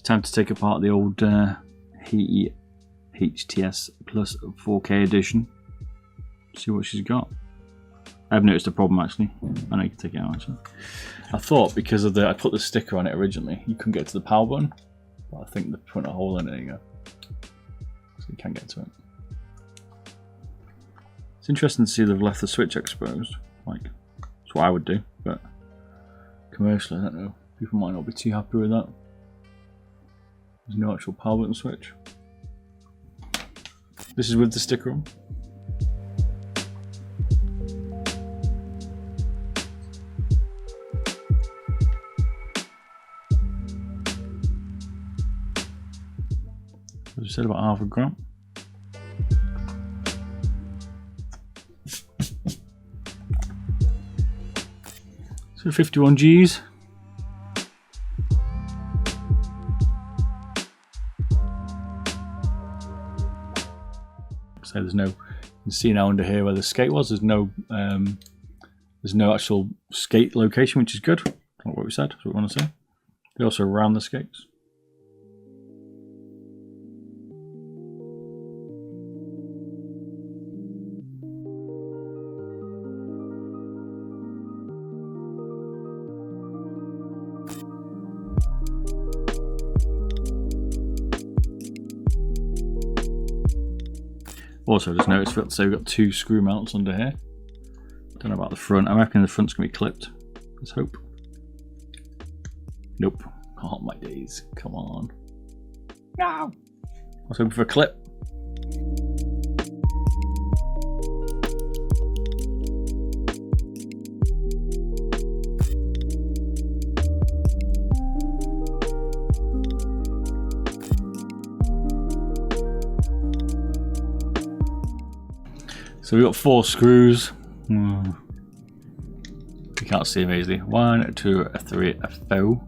time to take apart the old Hati HTS Plus 4K edition. See what she's got. I've noticed a problem actually. I know you can take it out actually. I thought because of I put the sticker on it originally, you couldn't get to the power button. But I think they put a hole in it, there you go. So you can't get to it. It's interesting to see they've left the switch exposed. Like, that's what I would do, but commercially, I don't know. People might not be too happy with that. There's no actual power button switch. This is with the sticker on. As I said, about half a gram. So 51 Gs. So there's no, you can see now under here where the skate was. There's no actual skate location, which is good. Not what we said. That's what we want to say. They also around the skates. Also, just noticed that we've got 2 screw mounts under here. Don't know about the front. I reckon the front's gonna be clipped. Let's hope. Nope. Oh my days! Come on. No. I was hoping for a clip. So we've got 4 screws. You can't see them easily. 1, 2, 3, 4.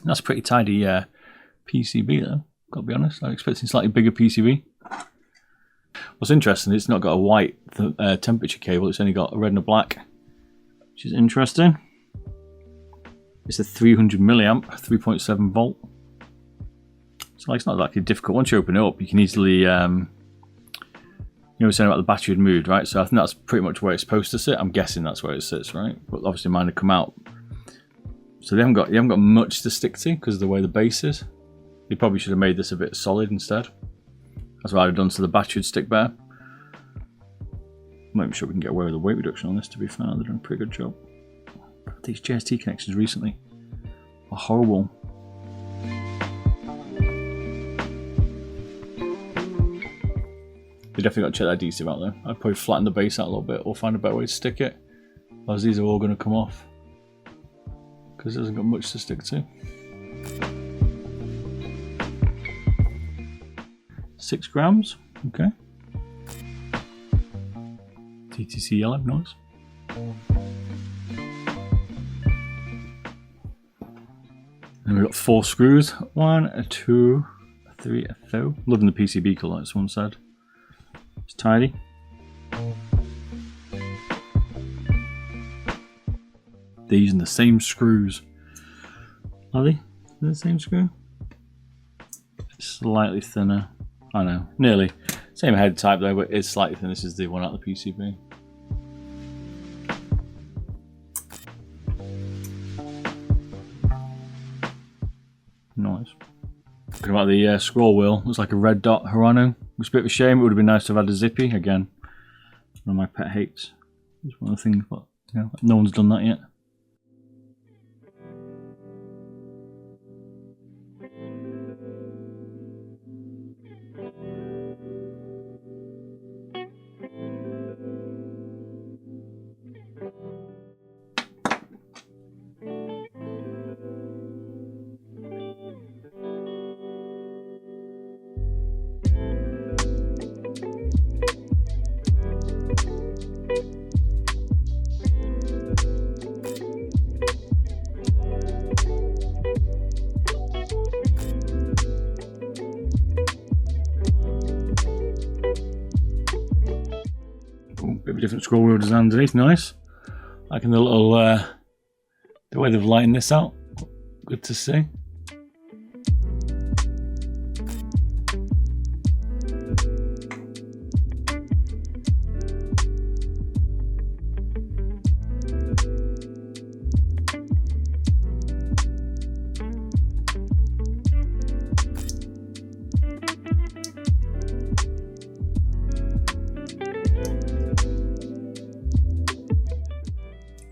That's a pretty tidy PCB though, gotta be honest. I was expecting slightly bigger PCB. What's interesting, it's not got a white temperature cable, it's only got a red and a black, which is interesting. It's a 300 milliamp, 3.7 volt. So it's not like difficult. Once you open it up, you can easily, you know, we're saying about the battery had moved, right? So I think that's pretty much where it's supposed to sit. I'm guessing that's where it sits, right? But obviously mine had come out. So you haven't got much to stick to because of the way the base is. You probably should have made this a bit solid instead. That's what I'd have done so the battery would stick better. I'm not even sure we can get away with the weight reduction on this, to be fair. They're doing a pretty good job. These JST connections recently are horrible. You definitely got to check that adhesive out though. I'd probably flatten the base out a little bit or find a better way to stick it. Otherwise these are all going to come off. Because it hasn't got much to stick to. 6 grams, okay. TTC yellow, nice. And we've got 4 screws. 1, 2, 3, 4. Loving the PCB colour, as someone said. It's tidy. They're using the same screws. Are they? The same screw? Slightly thinner. I know, nearly. Same head type though, but it's slightly thinner. This is the one out of the PCB. Nice. Talking about the scroll wheel, looks like a red dot Hirano. It's a bit of a shame. It would have been nice to have had a zippy again. One of my pet hates. It's one of the things, but you know, no one's done that yet. Bit of a different scroll wheel design underneath, nice. Liking the little, the way they've lightened this out. Good to see.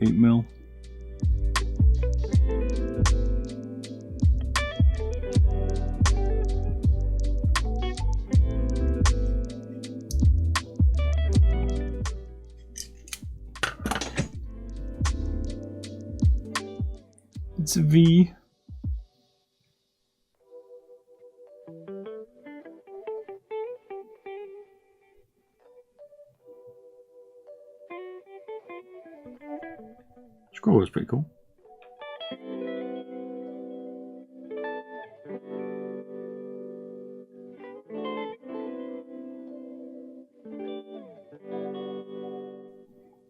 8mm. It's a V. Scroll was pretty cool.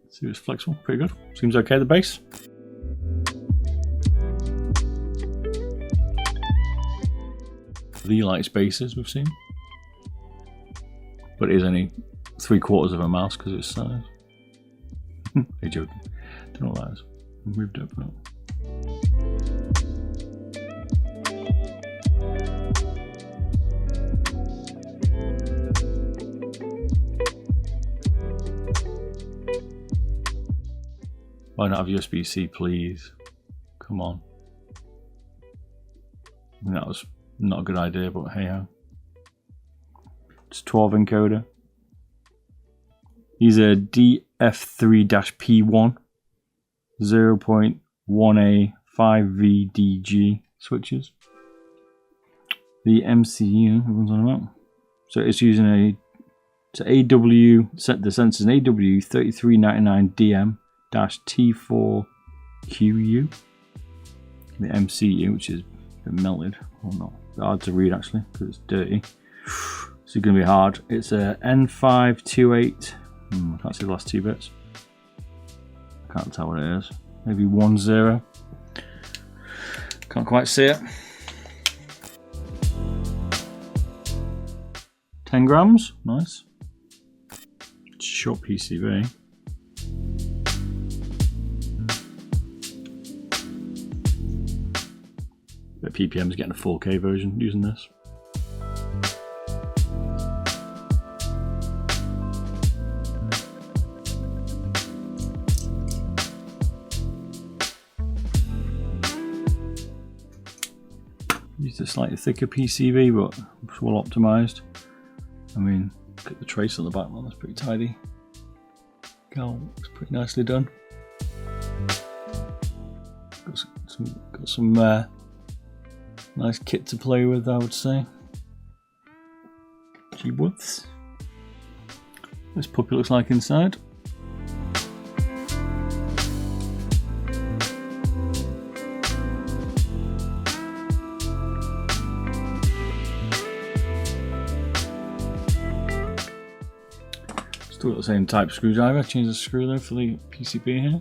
See, it's flexible, pretty good. Seems okay, the base. The lightest bases we've seen, but it is only 3/4 of a mouse because it's size. You're joking. Don't know what that is. I moved it, but why not have USB-C, please? Come on. I mean, that was not a good idea, but hey ho. It's 12 encoder. These are DF3-P1 0.1A 5VDG switches. The MCU, everyone's on about. So it's using a AW, the sensor's an AW3399DM-T4QU. The MCU, which is a bit melted, or not hard to read actually because it's dirty. This is going to be hard. It's a N528. I can't see the last 2 bits. I can't tell what it is. Maybe 10. Can't quite see it. 10 grams. Nice. It's a short PCB. But PPM's getting a 4K version using this. Used a slightly thicker PCB, but it's well optimized. I mean, look at the trace on the back, man, that's pretty tidy. Gal, it's pretty nicely done. Got some nice kit to play with, I would say. G-Woods. This puppy looks like inside. Still got the same type screwdriver. Change the screw though for the PCB here.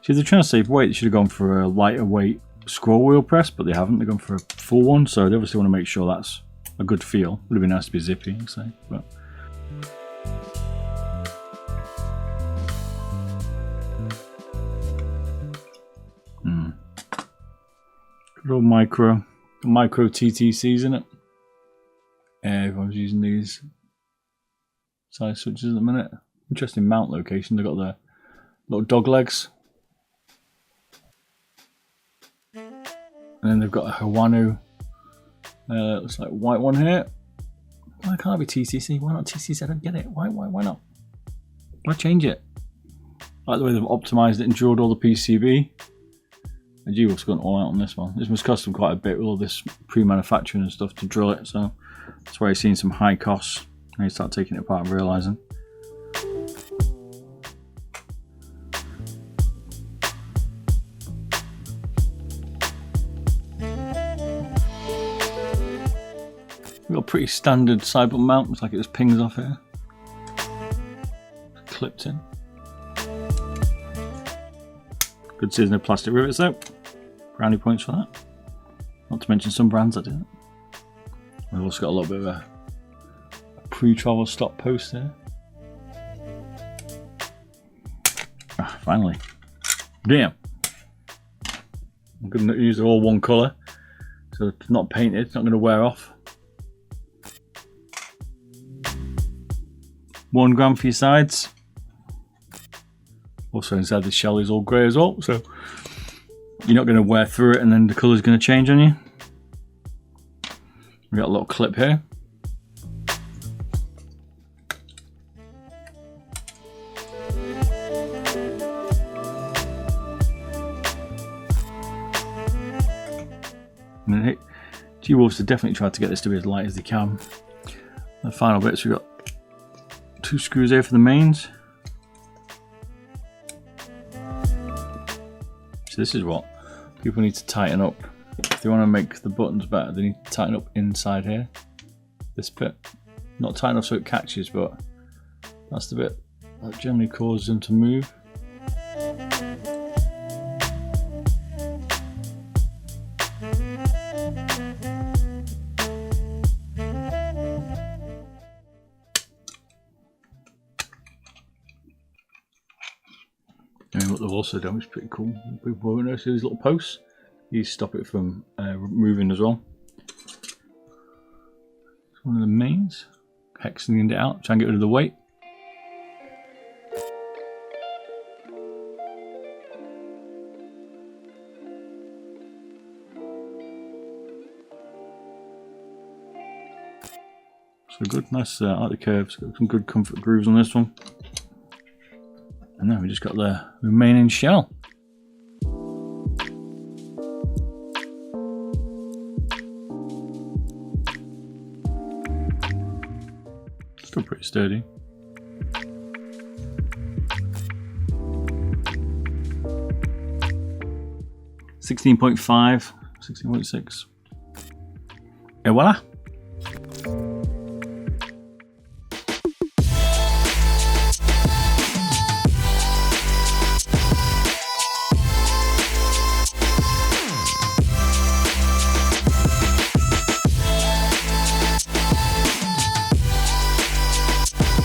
See, they're trying to save weight. They should have gone for a lighter weight scroll wheel press, but they haven't. They've gone for a full one, so they obviously want to make sure that's a good feel. Would have been nice to be zippy, I'd say, but. Good old micro TTCs in it. everyone's using these size switches at the minute. Interesting mount location. They've got the little dog legs. And then they've got a Hawanu, looks like white one here. Why can't it be TCC? Why not TCC? I don't get it. Why not? Why change it? I like the way they've optimized it and drilled all the PCB. The G-Wolf's gone all out on this one. This must cost them quite a bit with all this pre-manufacturing and stuff to drill it, so that's why you're seeing some high costs. And you start taking it apart and realizing. We've got a pretty standard side button mount. Looks like it just pings off here. Clipped in. Good to see there's no plastic rivets though. Brownie points for that. Not to mention some brands that do it. We've also got a little bit of a pre-travel stop post there. Ah, finally. Damn. I'm going to use all one colour. So it's not painted, it's not going to wear off. 1 gram for your sides. Also inside the shell is all grey as well, so you're not going to wear through it and then the colour's going to change on you. We've got a little clip here. G-Wolves have definitely tried to get this to be as light as they can. The final bits, we've got 2 screws here for the mains. So this is what people need to tighten up. If they want to make the buttons better, they need to tighten up inside here. This bit. Not tight enough so it catches, but that's the bit that generally causes them to move. And what they've also done, which is pretty cool, people won't notice these little posts. These stop it from moving as well. It's one of the mains. Hexagoned it out, try and get rid of the weight. So good, nice, I like the curves, got some good comfort grooves on this one. And then we just got the remaining shell. Still pretty sturdy. .5, 16.6. Et voila!